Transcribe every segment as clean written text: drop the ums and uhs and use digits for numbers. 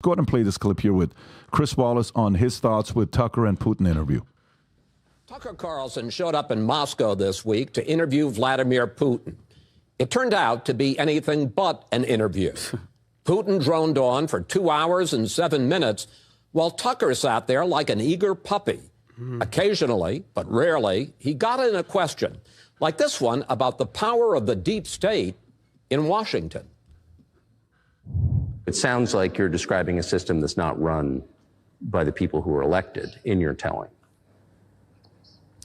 Go ahead and play this clip here with Chris Wallace on his thoughts with Tucker and Putin interview. Tucker Carlson showed up in Moscow this week to interview Vladimir Putin. It turned out to be anything but an interview. Putin droned on for 2 hours and 7 minutes, while Tucker sat there like an eager puppy. Occasionally, but rarely, he got in a question, like this one about the power of the deep state in Washington. It sounds like you're describing a system that's not run by the people who are elected in your telling.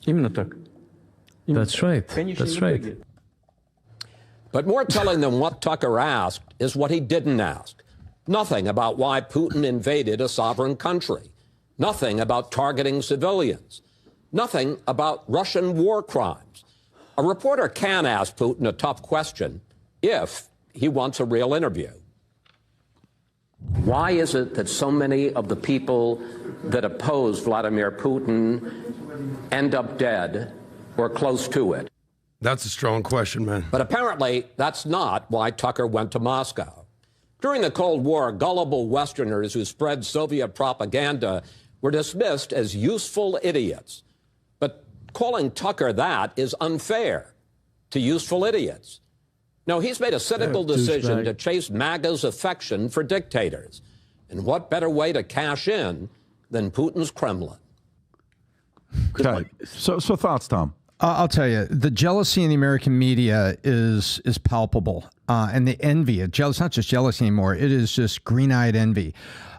That's right. That's right. But more telling than what Tucker asked is what he didn't ask. Nothing about why Putin invaded a sovereign country. Nothing about targeting civilians. Nothing about Russian war crimes. A reporter can ask Putin a tough question if he wants a real interview. Why is it that so many of the people that oppose Vladimir Putin end up dead or close to it? That's a strong question, man. But apparently, that's not why Tucker went to Moscow. During the Cold War, gullible Westerners who spread Soviet propaganda were dismissed as useful idiots. But calling Tucker that is unfair to useful idiots. No, he's made a cynical decision to chase MAGA's affection for dictators. And what better way to cash in than Putin's Kremlin? Okay. So thoughts, Tom? I'll tell you, the jealousy in the American media is palpable, and the envy. It's not just jealousy anymore; it is just green-eyed envy.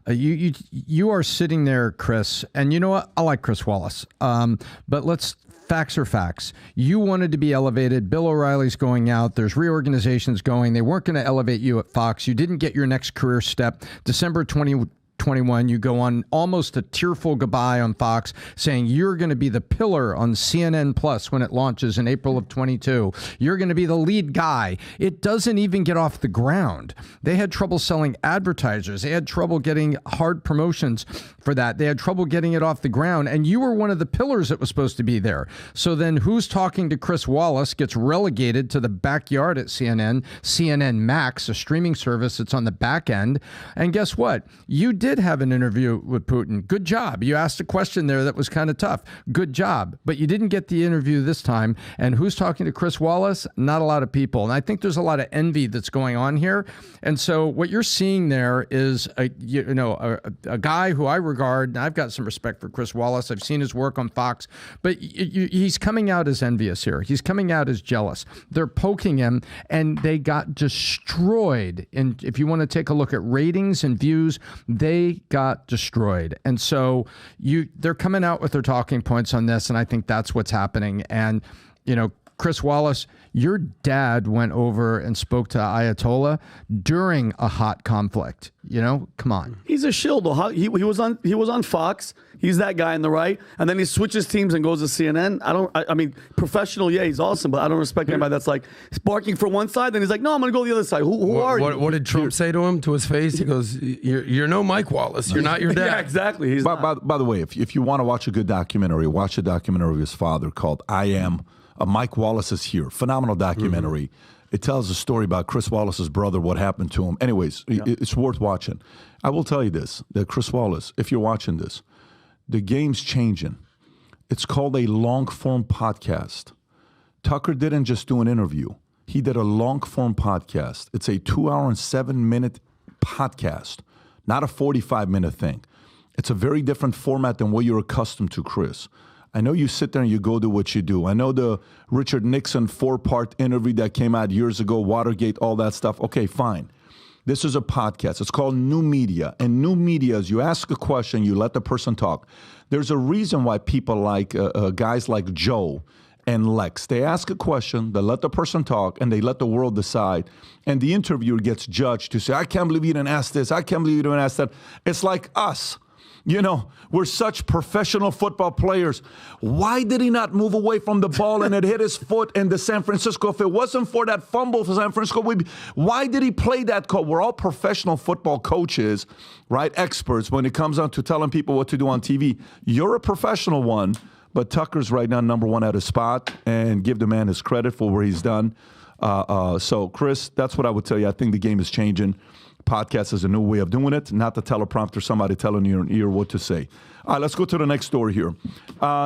You are sitting there, Chris, and you know what? I like Chris Wallace, but facts are facts. You wanted to be elevated. Bill O'Reilly's going out. There's reorganizations going. They weren't going to elevate you at Fox. You didn't get your next career step. December 2021, you go on almost a tearful goodbye on Fox, saying you're going to be the pillar on CNN Plus when it launches in April of 22. You're going to be the lead guy. It doesn't even get off the ground. They had trouble selling advertisers. They had trouble getting hard promotions for that. They had trouble getting it off the ground, and you were one of the pillars that was supposed to be there. So then who's talking to Chris Wallace gets relegated to the backyard at CNN, CNN Max, a streaming service that's on the back end. And guess what? You did have an interview with Putin. Good job. You asked a question there that was kind of tough. Good job. But you didn't get the interview this time. And who's talking to Chris Wallace? Not a lot of people. And I think there's a lot of envy that's going on here. And so what you're seeing there is a guy who I regard, and I've got some respect for Chris Wallace. I've seen his work on Fox, but he's coming out as envious here. He's coming out as jealous. They're poking him, and they got destroyed. And if you want to take a look at ratings and views, they got destroyed. And so they're coming out with their talking points on this, and I think that's what's happening. And, Chris Wallace, your dad went over and spoke to Ayatollah during a hot conflict. Come on. He's a shield. He was on Fox. He's that guy on the right, and then he switches teams and goes to CNN. I mean, professional. Yeah, he's awesome, but I don't respect anybody that's like barking for one side, then he's like, no, I'm going to go to the other side. Who are you? What did Trump say to him to his face? He goes, "You're no Mike Wallace. You're not your dad." Yeah, exactly. By the way, if you want to watch a good documentary, watch a documentary of his father called "I Am." Mike Wallace is here. Phenomenal documentary. Mm-hmm. It tells a story about Chris Wallace's brother, what happened to him. Anyways, it's worth watching. I will tell you this, that Chris Wallace, if you're watching this, the game's changing. It's called a long-form podcast. Tucker didn't just do an interview. He did a long-form podcast. It's a 2-hour and 7-minute podcast, not a 45-minute thing. It's a very different format than what you're accustomed to, Chris. I know you sit there and you go do what you do. I know the Richard Nixon 4-part interview that came out years ago, Watergate, all that stuff. Okay, fine. This is a podcast. It's called New Media. And New Media is you ask a question, you let the person talk. There's a reason why people like guys like Joe and Lex, they ask a question, they let the person talk, and they let the world decide. And the interviewer gets judged to say, I can't believe you didn't ask this. I can't believe you didn't ask that. It's like us. We're such professional football players. Why did he not move away from the ball and it hit his foot in the San Francisco? If it wasn't for that fumble for San Francisco, why did he play that call? We're all professional football coaches, right? Experts when it comes down to telling people what to do on TV. You're a professional one, but Tucker's right now number one at his spot, and give the man his credit for where he's done. So, Chris, that's what I would tell you. I think the game is changing. podcast is a new way of doing it, not the teleprompter, somebody telling you in your ear what to say. All right, let's go to the next story here.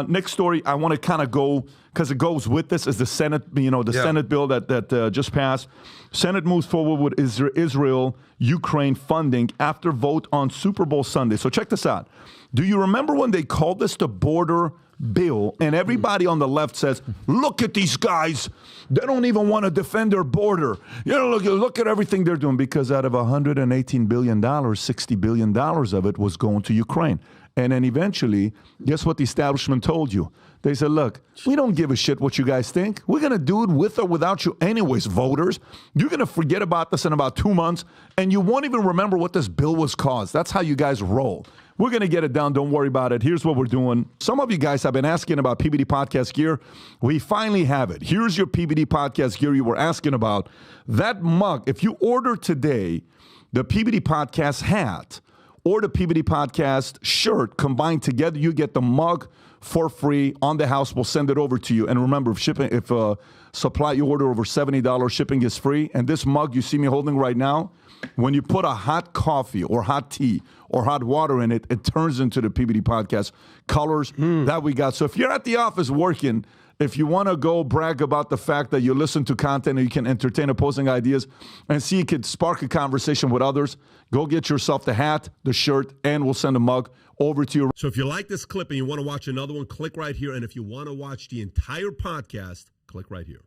Next story, I want to kind of go, because it goes with this, is the Senate, Senate bill that just passed. Senate moves forward with Israel-Ukraine funding after vote on Super Bowl Sunday. So check this out. Do you remember when they called this the border bill, and everybody on the left says, look at these guys, they don't even want to defend their border. Look at everything they're doing, because out of $118 billion, $60 billion of it was going to Ukraine. And then eventually, guess what the establishment told you? They said, look, we don't give a shit what you guys think. We're going to do it with or without you anyways, voters. You're going to forget about this in about 2 months, and you won't even remember what this bill was caused. That's how you guys roll. We're going to get it down. Don't worry about it. Here's what we're doing. Some of you guys have been asking about PBD Podcast gear. We finally have it. Here's your PBD Podcast gear you were asking about. That mug, if you order today, the PBD Podcast hat or the PBD Podcast shirt combined together, you get the mug for free on the house. We'll send it over to you. And remember, if supply you order over $70, shipping is free. And this mug you see me holding right now, when you put a hot coffee or hot tea or hot water in it, it turns into the PBD Podcast colors that we got. So if you're at the office working, if you want to go brag about the fact that you listen to content and you can entertain opposing ideas and see it could spark a conversation with others, go get yourself the hat, the shirt, and we'll send a mug over to you. So if you like this clip and you want to watch another one, click right here. And if you want to watch the entire podcast, click right here.